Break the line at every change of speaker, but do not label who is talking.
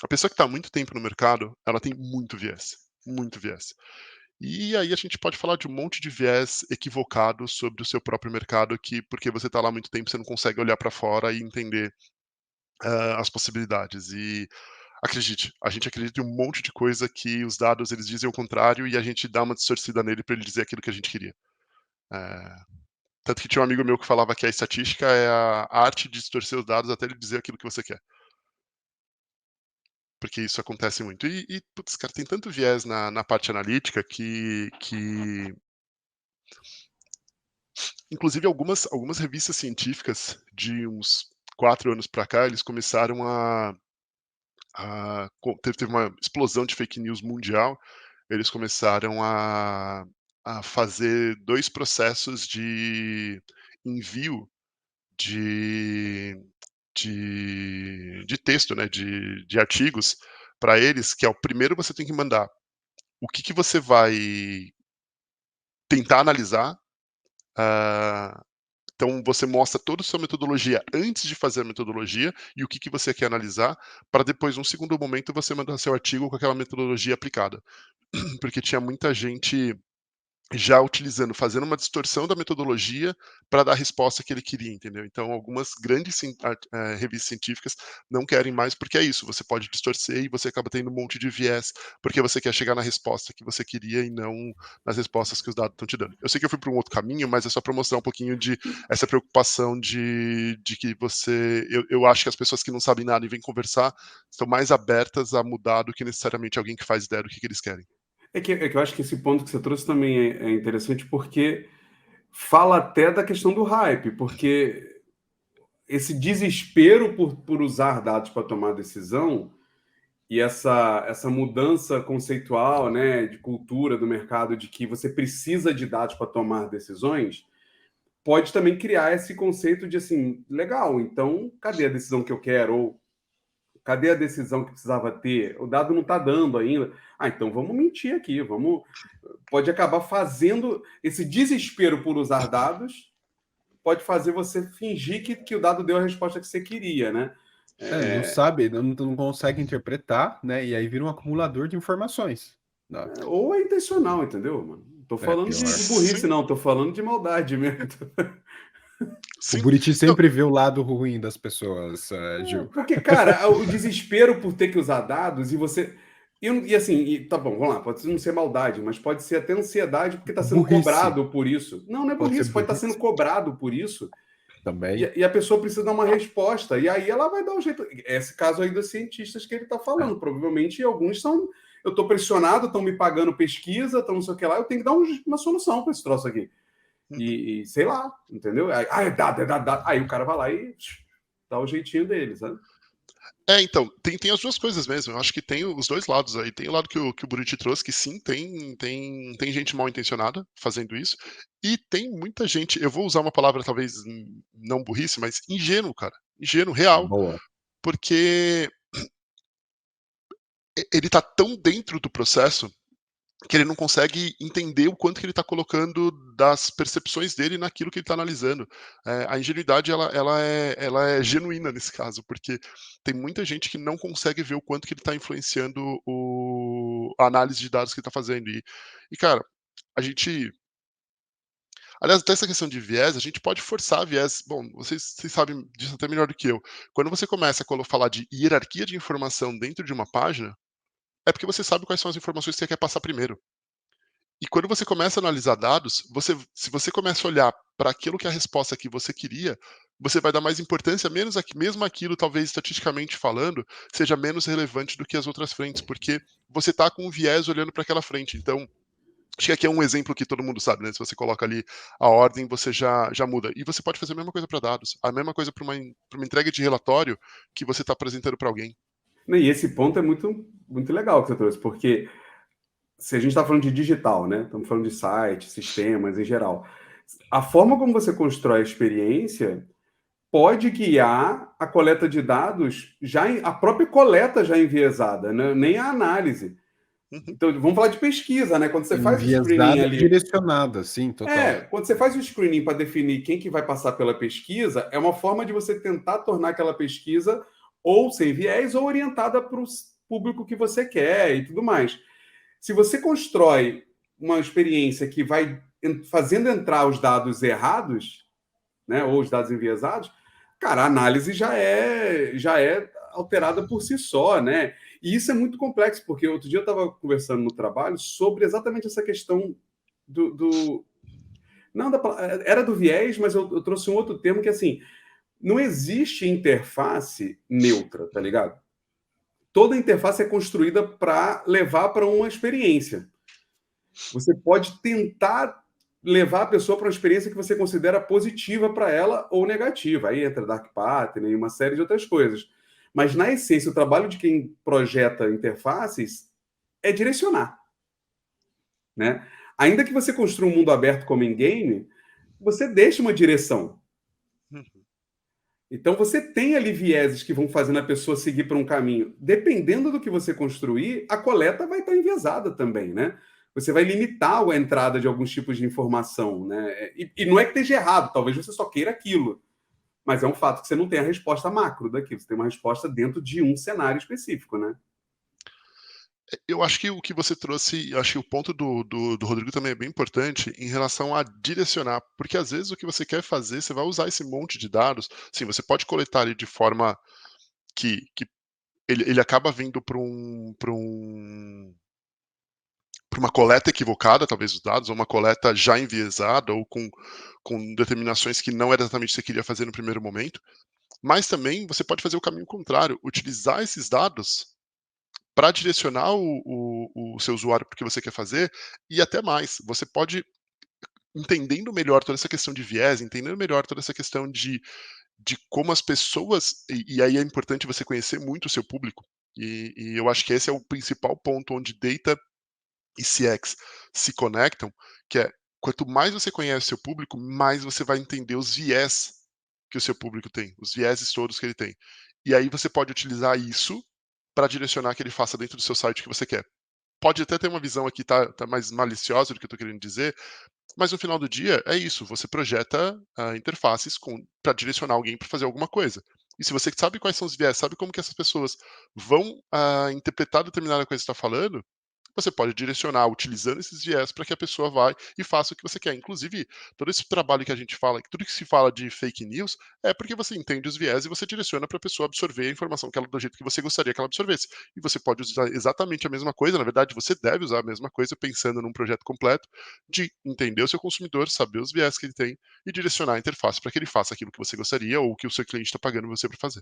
A pessoa que está há muito tempo no mercado, ela tem muito viés, muito viés. E aí a gente pode falar de um monte de viés equivocado sobre o seu próprio mercado que, porque você está lá há muito tempo, você não consegue olhar para fora e entender, as possibilidades. E acredite, a gente acredita em um monte de coisa que os dados eles dizem o contrário e a gente dá uma distorcida nele para ele dizer aquilo que a gente queria. Eh, tanto que tinha um amigo meu que falava que a estatística é a arte de distorcer os dados até ele dizer aquilo que você quer. Porque isso acontece muito. Putz, cara, tem tanto viés na parte analítica que inclusive algumas revistas científicas de uns 4 anos para cá, eles começaram teve uma explosão de fake news mundial, eles começaram a fazer 2 processos de envio de de texto, né, de artigos para eles, que é o primeiro você tem que mandar o que que você vai tentar analisar, ah, então você mostra toda a sua metodologia antes de fazer a metodologia e o que que você quer analisar, para depois, num segundo momento, você mandar seu artigo com aquela metodologia aplicada. Porque tinha muita gente já utilizando, fazendo uma distorção da metodologia para dar a resposta que ele queria, entendeu? Então algumas grandes revistas científicas não querem mais, porque é isso, você pode distorcer e você acaba tendo um monte de viés, porque você quer chegar na resposta que você queria e não nas respostas que os dados estão te dando. Eu sei que eu fui para um outro caminho, mas é só para mostrar um pouquinho de essa preocupação de que você. Eu acho que as pessoas que não sabem nada e vêm conversar estão mais abertas a mudar do que necessariamente alguém que faz ideia do que eles querem.
É que eu acho que esse ponto que você trouxe também é interessante, porque fala até da questão do hype, porque esse desespero por usar dados para tomar decisão e essa mudança conceitual, né, de cultura do mercado, de que você precisa de dados para tomar decisões, pode também criar esse conceito de assim, legal, então cadê a decisão que eu quero? Ou cadê a decisão que precisava ter? O dado não está dando ainda. Ah, então vamos mentir aqui, vamos. Pode acabar fazendo esse desespero por usar dados, pode fazer você fingir que o dado deu a resposta que você queria, né?
Não sabe, não consegue interpretar, né? E aí vira um acumulador de informações. Né?
Ou é intencional, entendeu, mano? Tô falando
Pior.
de burrice,
Sim,
não, tô falando de maldade mesmo.
O
sim.
Buriti
Não,
sempre vê o lado ruim das pessoas, Gil.
Porque, cara, o desespero por ter que usar dados e você. E assim, tá bom, vamos lá, pode não ser maldade, mas pode ser até ansiedade porque está sendo
Burrice.
cobrado por isso. Não, não é
Pode ser
burrice, pode estar sendo
burrice
cobrado por isso.
também.
E a pessoa precisa dar uma resposta. E aí ela vai dar um jeito. Esse caso aí dos cientistas que ele está
É.
falando. Provavelmente alguns são. Eu estou pressionado, estão me pagando pesquisa, estão não sei o que lá, eu tenho que dar uma solução para esse troço aqui. E sei lá, entendeu? Aí, é dado, é dado, dado. Aí o cara vai lá e dá o jeitinho dele, sabe?
então, tem as 2 coisas mesmo, eu acho que tem os 2 lados aí, tem o lado que o Buriti trouxe, que sim, tem gente mal intencionada fazendo isso, e tem muita gente, eu vou usar uma palavra talvez não burrice, mas ingênuo, cara, ingênuo, real,
Boa.
porque ele tá tão dentro do processo que ele não consegue entender o quanto que ele está colocando das percepções dele naquilo que ele está analisando. A ingenuidade ela é genuína nesse caso, porque tem muita gente que não consegue ver o quanto que ele está influenciando a análise de dados que ele está fazendo. E, cara, a gente. Aliás, até essa questão de viés, a gente pode forçar viés. Bom, vocês sabem disso até melhor do que eu. Quando você começa a falar de hierarquia de informação dentro de uma página, é porque você sabe quais são as informações que você quer passar primeiro. E quando você começa a analisar dados, se você começa a olhar para aquilo que é a resposta que você queria, você vai dar mais importância, mesmo aquilo, talvez estatisticamente falando, seja menos relevante do que as outras frentes, porque você está com um viés olhando para aquela frente. Então, acho que aqui é um exemplo que todo mundo sabe, né? Se você coloca ali a ordem, você já muda. E você pode fazer a mesma coisa para dados, a mesma coisa para uma entrega de relatório que você está apresentando para alguém.
E esse ponto é muito, muito legal que você trouxe, porque se a gente está falando de digital, né? Estamos falando de sites, sistemas em geral. A forma como você constrói a experiência pode guiar a coleta de dados, a própria coleta já enviesada, né? Nem a análise.
Uhum.
Então, vamos falar de pesquisa, né? Quando você faz o screening
Enviesada e
ali.
direcionada, sim, total.
Quando você faz o screening para definir quem que vai passar pela pesquisa, é uma forma de você tentar tornar aquela pesquisa ou sem viés, ou orientada para o público que você quer e tudo mais. Se você constrói uma experiência que vai fazendo entrar os dados errados, né, ou os dados enviesados, cara, a análise já é alterada por si só, né? E isso é muito complexo, porque outro dia eu estava conversando no trabalho sobre exatamente essa questão do não, era do viés, mas eu trouxe um outro termo que, assim, não existe interface neutra, tá ligado? Toda interface é construída para levar para uma experiência. Você pode tentar levar a pessoa para uma experiência que você considera positiva para ela ou negativa. Aí entra Dark Pattern e uma série de outras coisas. Mas, na essência, o trabalho de quem projeta interfaces é direcionar, né? Ainda que você construa um mundo aberto como em game, você deixa uma direção.
Uhum.
Então você tem ali vieses que vão fazendo a pessoa seguir por um caminho. Dependendo do que você construir, a coleta vai estar enviesada também, né? Você vai limitar a entrada de alguns tipos de informação, né? E não é que esteja errado, talvez você só queira aquilo. Mas é um fato que você não tem a resposta macro daquilo, você tem uma resposta dentro de um cenário específico, né?
Eu acho que o que você trouxe, eu acho que o ponto do Rodrigo também é bem importante em relação a direcionar, porque às vezes o que você quer fazer, você vai usar esse monte de dados, sim, você pode coletar ele de forma que ele acaba vindo para uma coleta equivocada, talvez, dos dados, ou uma coleta já enviesada, ou com determinações que não era exatamente o que você queria fazer no primeiro momento. Mas também você pode fazer o caminho contrário, utilizar esses dados para direcionar o seu usuário para o que você quer fazer, e até mais, você pode, entendendo melhor toda essa questão de viés, entendendo melhor toda essa questão de como as pessoas, e aí é importante você conhecer muito o seu público, e eu acho que esse é o principal ponto onde data e CX se conectam, que é, quanto mais você conhece o seu público, mais você vai entender os viés que o seu público tem, os vieses todos que ele tem. E aí você pode utilizar isso para direcionar que ele faça dentro do seu site o que você quer. Pode até ter uma visão aqui tá mais maliciosa do que eu estou querendo dizer, mas no final do dia é isso, você projeta interfaces para direcionar alguém para fazer alguma coisa. E se você sabe quais são os viés, sabe como que essas pessoas vão interpretar determinada coisa que você está falando, você pode direcionar utilizando esses viés para que a pessoa vá e faça o que você quer. Inclusive, todo esse trabalho que a gente fala, tudo que se fala de fake news, é porque você entende os viés e você direciona para a pessoa absorver a informação que ela, do jeito que você gostaria que ela absorvesse. E você pode usar exatamente a mesma coisa, na verdade, você deve usar a mesma coisa pensando num projeto completo de entender o seu consumidor, saber os viés que ele tem e direcionar a interface para que ele faça aquilo que você gostaria ou que o seu cliente está pagando você para fazer.